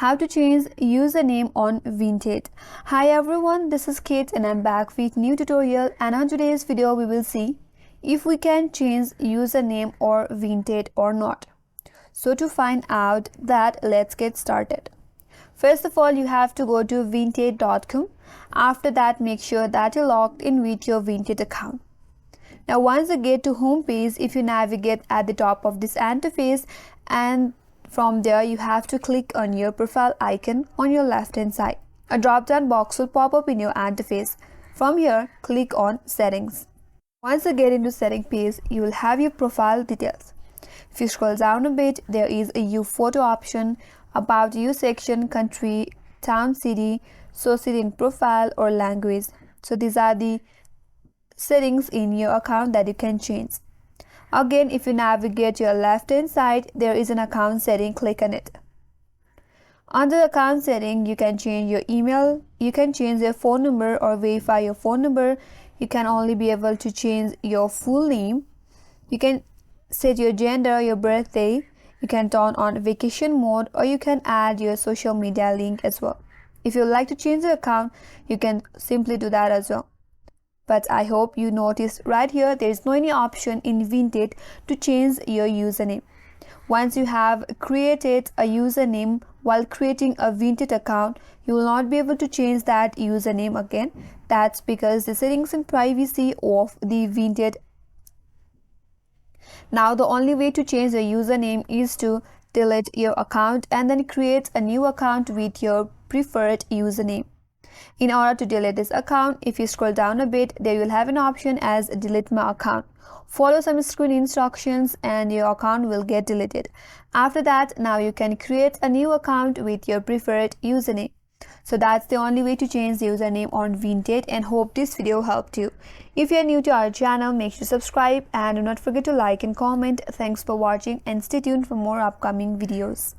How to change username on Vinted. Hi everyone, this is Kate and I'm back with new tutorial, and on today's video we will see if we can change username or Vinted or not. So to find out that, let's get started. First of all, you have to go to vinted.com. After that, make sure that you're logged in with your Vinted account. Now once you get to home page, if you navigate at the top of this interface, and from there you have to click on your profile icon on your left hand side. A drop down box will pop up in your interface. From here, click on settings. Once you get into setting page, you will have your profile details. If you scroll down a bit, there is a view photo option, about you section, country, town, city, society in profile or language. So these are the settings in your account that you can change. Again, if you navigate your left hand side, there is an account setting, click on it. Under account setting, you can change your email, you can change your phone number or verify your phone number. You can only be able to change your full name. You can set your gender, your birthday. You can turn on vacation mode, or you can add your social media link as well. If you like to change the account, you can simply do that as well. But I hope you noticed right here there is no any option in Vinted to change your username. Once you have created a username while creating a Vinted account, you will not be able to change that username again. That's because the settings and privacy of the Vinted. Now the only way to change the username is to delete your account and then create a new account with your preferred username. In order to delete this account, if you scroll down a bit, there you will have an option as delete my account. Follow some screen instructions and your account will get deleted. After that, now you can create a new account with your preferred username. So that's the only way to change the username on Vinted, and hope this video helped you. If you are new to our channel, make sure to subscribe and do not forget to like and comment. Thanks for watching and stay tuned for more upcoming videos.